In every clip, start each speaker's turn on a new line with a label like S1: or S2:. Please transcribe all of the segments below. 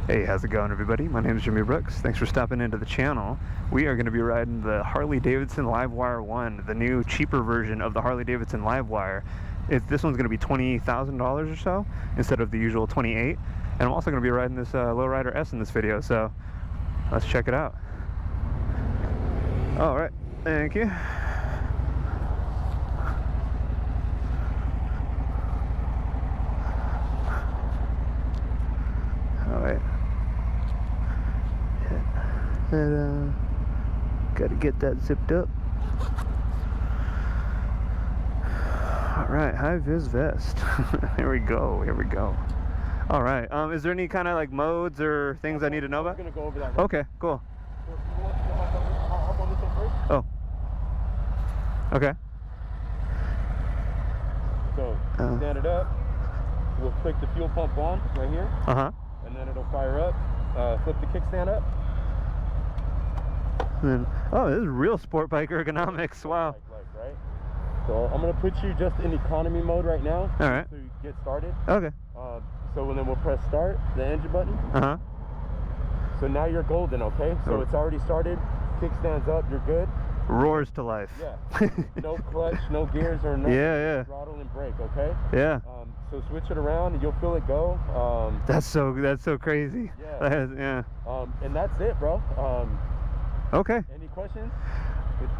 S1: Hey, how's it going, everybody? My name is Jimmy Brooks. Thanks for stopping into the channel. We are going to be riding the Harley Davidson LiveWire 1, the new cheaper version of the Harley Davidson LiveWire. This one's going to be $20,000 or so instead of the usual $28,000. And I'm also going to be riding this Lowrider S in this video, so let's check it out. All right, thank you. All right. And gotta get that zipped up. Alright, high vis vest. Here we go, here we go. Alright, is there any kind of like modes or things I need to know about?
S2: I'm gonna go over that.
S1: Okay, cool.
S2: So if you want to hop on this one first.
S1: Oh. Okay.
S2: So stand it up. We'll click the fuel pump on right here.
S1: Uh-huh.
S2: And then it'll fire up. Flip the kickstand up.
S1: And, oh, this is real sport bike ergonomics. Wow.
S2: Right? So I'm gonna put you just in economy mode right now.
S1: All right.
S2: So you get started.
S1: Okay.
S2: So then we'll press start, the engine button.
S1: Uh-huh.
S2: So now you're golden, okay? So it's already started. Kickstand's up, you're good.
S1: Roars to life.
S2: Yeah. No clutch, no gears or nothing.
S1: Yeah.
S2: Throttle and brake, okay?
S1: Yeah.
S2: So switch it around and you'll feel it go.
S1: That's so crazy.
S2: Yeah.
S1: Yeah.
S2: And that's it, bro.
S1: Okay.
S2: Any questions?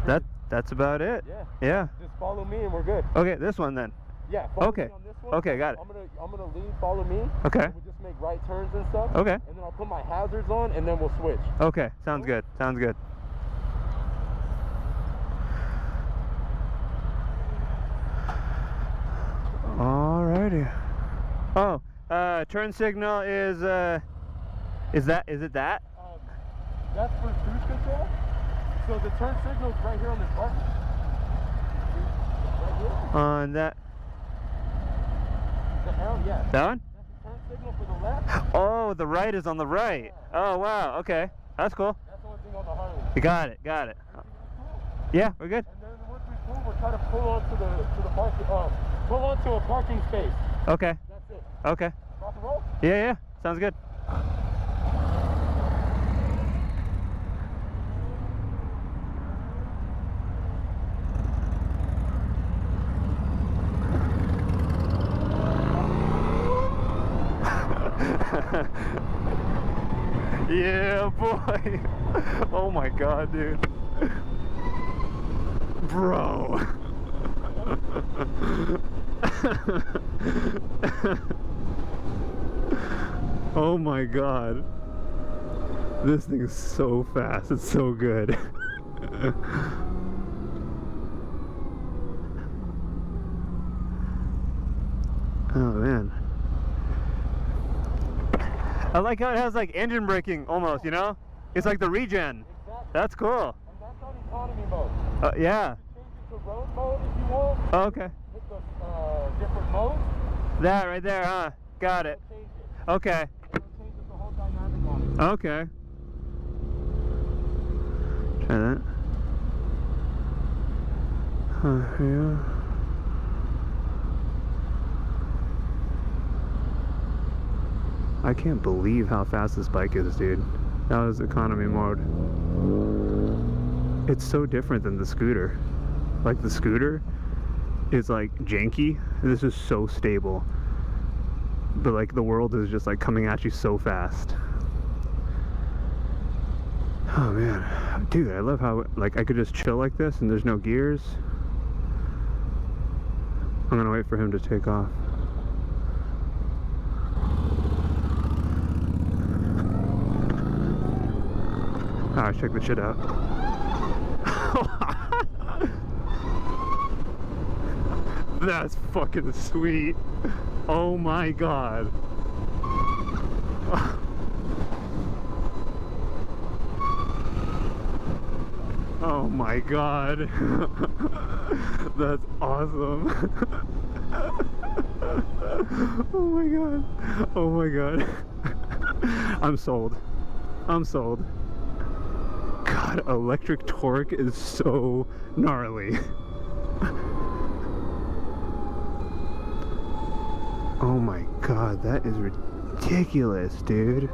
S1: That's about it.
S2: Yeah. Just follow me and we're good.
S1: Okay, this one then.
S2: Yeah. Follow
S1: Okay.
S2: me on this one.
S1: Okay, got it.
S2: I'm gonna lead. Follow me.
S1: Okay.
S2: And we'll just make right turns and stuff.
S1: Okay.
S2: And then I'll put my hazards on and then we'll switch.
S1: Okay. Sounds good. Sounds good. Alrighty. Oh, turn signal is it that?
S2: That's for cruise control. So the turn signal is right here on this button. Right here.
S1: On that.
S2: The arrow, yeah.
S1: That one?
S2: That's the turn signal for the left.
S1: Oh, the right is on the right.
S2: Yeah.
S1: Oh, wow. Okay. That's cool.
S2: That's the only thing on the Harley.
S1: You got it. Got it. Yeah, we're good.
S2: And then once we pull, we'll try to pull onto a parking space.
S1: Okay.
S2: That's it.
S1: Okay.
S2: Rock and roll?
S1: Yeah. Sounds good. Yeah, boy. Oh my god, dude. Bro. Oh my god. This thing is so fast. It's so good. Oh man. I like how it has like engine braking almost, you know? It's like the regen.
S2: Exactly.
S1: That's cool.
S2: And that's on economy mode.
S1: Yeah.
S2: You can change it to road mode if you want.
S1: Oh, okay.
S2: Hit the different modes.
S1: That right there, huh? Got it.
S2: Change it.
S1: Okay.
S2: It'll change the whole dynamic on it.
S1: Okay. Try that. Yeah. I can't believe how fast this bike is, dude. That was economy mode. It's so different than the scooter. Like the scooter is like janky. This is so stable. But like the world is just like coming at you so fast. Oh man. Dude, I love how like I could just chill like this and there's no gears. I'm gonna wait for him to take off. Alright, check the shit out. That's fucking sweet. Oh my god. Oh my god. That's awesome. Oh my god. Oh my god. I'm sold. I'm sold. God, electric torque is so gnarly. Oh my god, that is ridiculous, dude.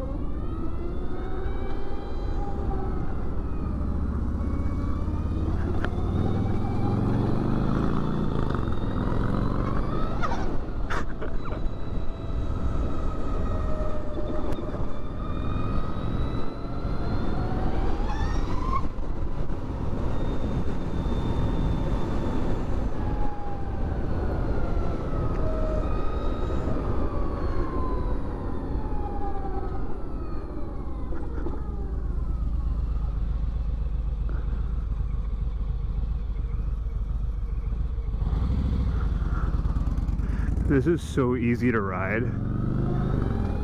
S1: This is so easy to ride.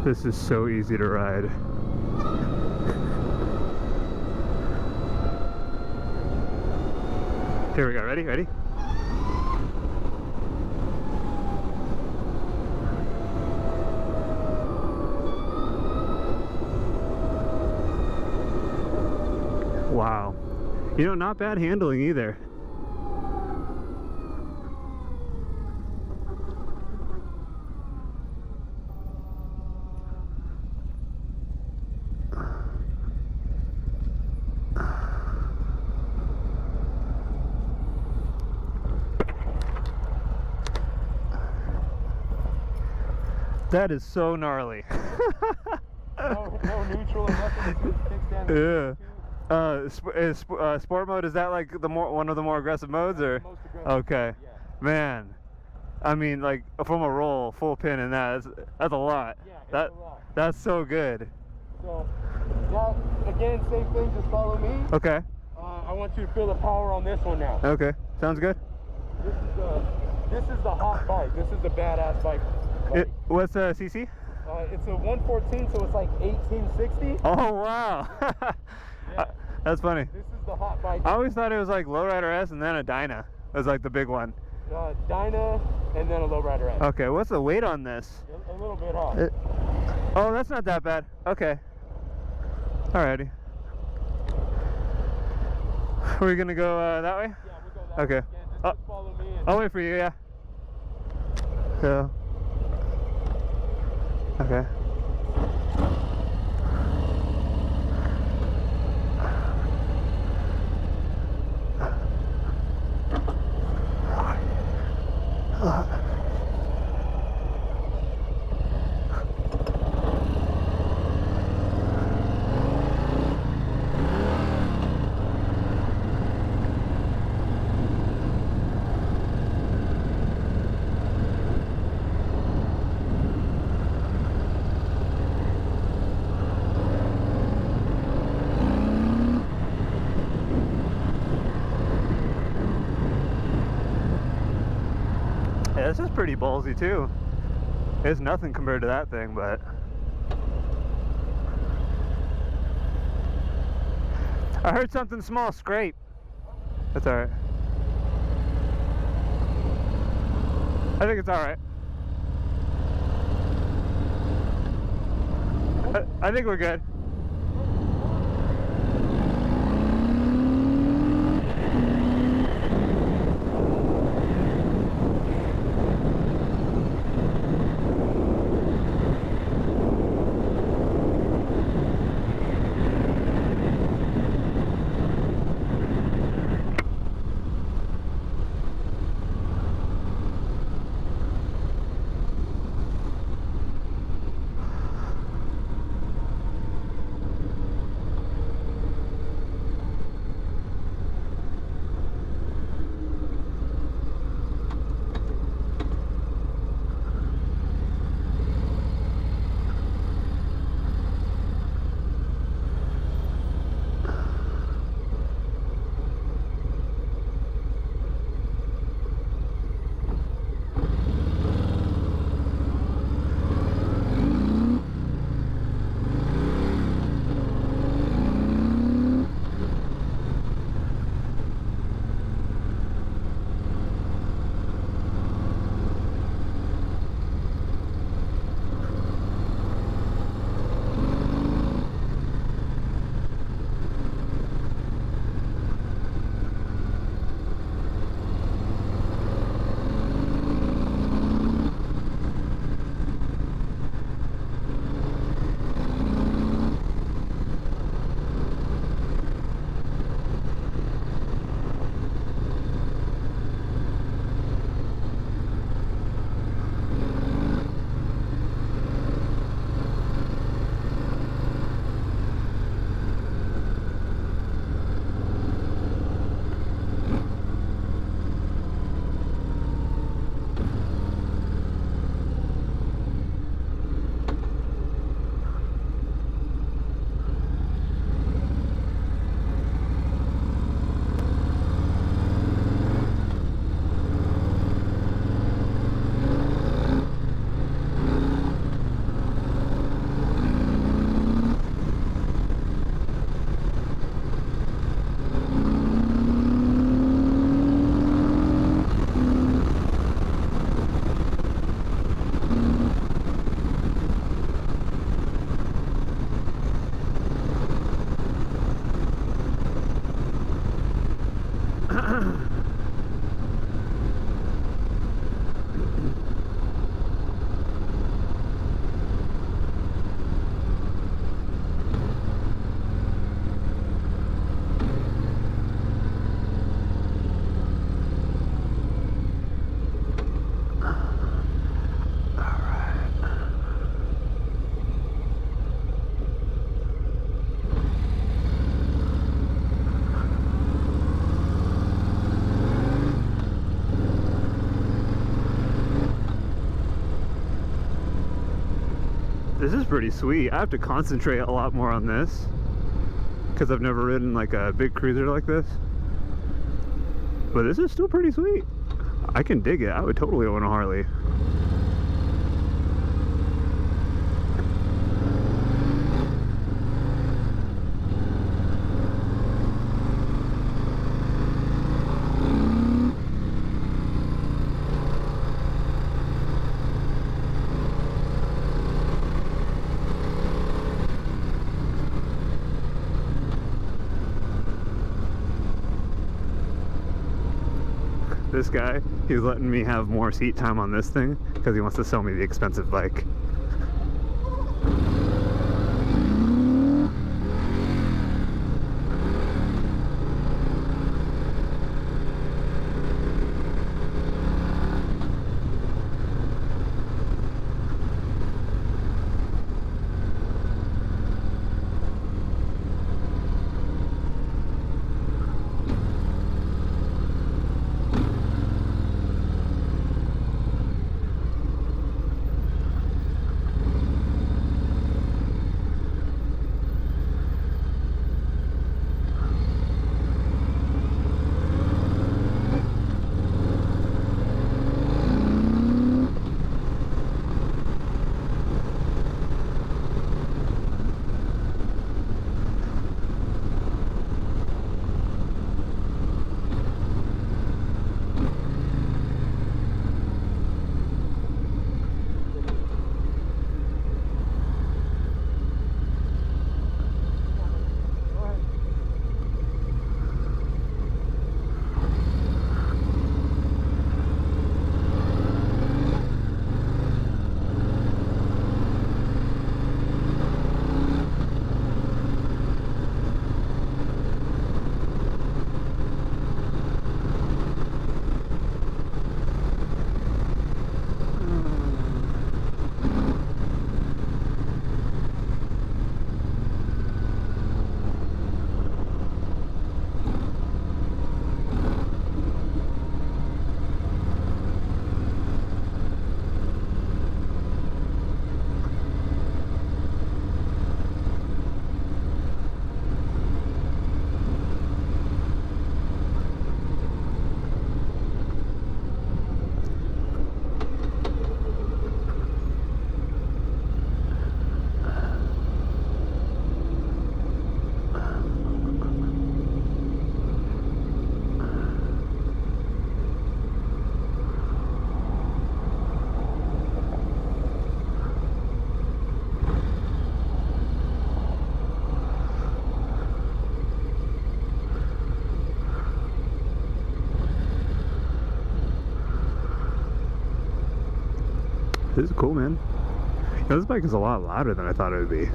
S1: This is so easy to ride. Here we go, ready? Ready? Wow. You know, not bad handling either. That is so gnarly.
S2: No neutral or nothing. It's just kickstand.
S1: Yeah. Sport mode, is that like the one of the more aggressive modes, or?
S2: Most aggressive.
S1: Okay.
S2: Yeah.
S1: Man, I mean, like from a roll, full pin in that's a lot.
S2: Yeah, it's
S1: that
S2: a lot.
S1: That's so good.
S2: So now again, same thing. Just follow me.
S1: Okay.
S2: I want you to feel the power on this one now.
S1: Okay. Sounds good.
S2: This is the hot bike. This is the badass bike.
S1: What's CC?
S2: It's a 114, so it's like 1860.
S1: Oh wow.
S2: Yeah.
S1: That's funny.
S2: This is the hot bike.
S1: I always thought it was like Lowrider S and then a Dyna was like the big one.
S2: Dyna and then a Lowrider S.
S1: Okay, what's the weight on this?
S2: A little bit off.
S1: Oh, that's not that bad. Okay. Alrighty. Are we gonna go that way?
S2: Yeah, we'll go that
S1: Okay.
S2: way. Again, just follow me.
S1: I'll wait for you, yeah. So. Okay. Yeah, this is pretty ballsy too. It's nothing compared to that thing, but I heard something small scrape. That's alright. I think it's alright. I think we're good. This is pretty sweet. I have to concentrate a lot more on this because I've never ridden like a big cruiser like this. But this is still pretty sweet. I can dig it. I would totally own a Harley. This guy, he's letting me have more seat time on this thing because he wants to sell me the expensive bike. This is cool, man. You know, this bike is a lot louder than I thought it would be.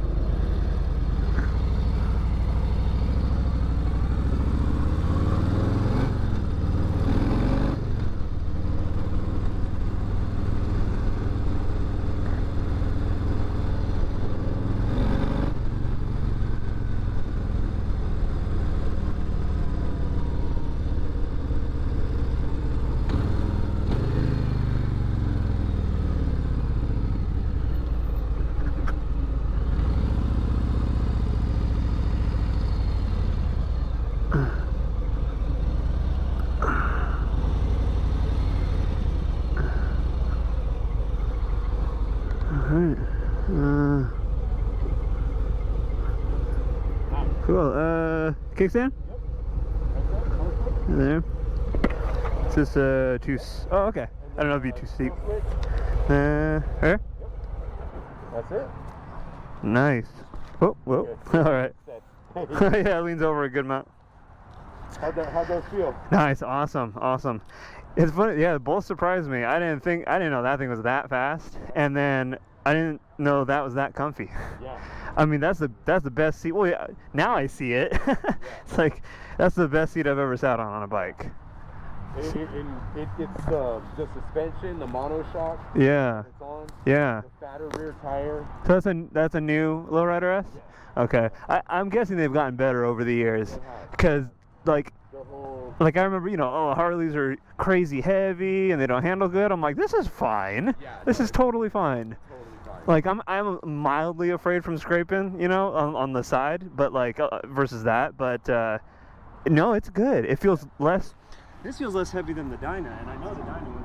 S1: Alright. Cool. Kickstand?
S2: Yep.
S1: There. Is this too? Oh, okay. I don't know if it'd be too steep. Here.
S2: Yep. That's it.
S1: Nice. Oh, whoa.
S2: Okay.
S1: All right. Yeah, it leans over a good amount.
S2: How'd those feel?
S1: Nice. Awesome. Awesome. It's funny. Yeah, both surprised me. I didn't know that thing was that fast, and then I didn't know that was that comfy.
S2: Yeah.
S1: I mean, that's the best seat. Well, yeah, now I see it. It's like that's the best seat I've ever sat on a bike.
S2: It's the suspension, the monoshock.
S1: Yeah.
S2: It's on.
S1: Yeah.
S2: The fatter rear tire.
S1: So that's a new lowrider S?
S2: Yeah.
S1: Okay. I'm guessing they've gotten better over the years, because like I remember, Harleys are crazy heavy and they don't handle good. I'm like, this is fine.
S2: Yeah,
S1: this is totally fine.
S2: Totally fine.
S1: Like I'm mildly afraid from scraping, you know, on the side, but like versus that, but no, it's good. It feels less. This feels less heavy than the Dyna, and I know the Dyna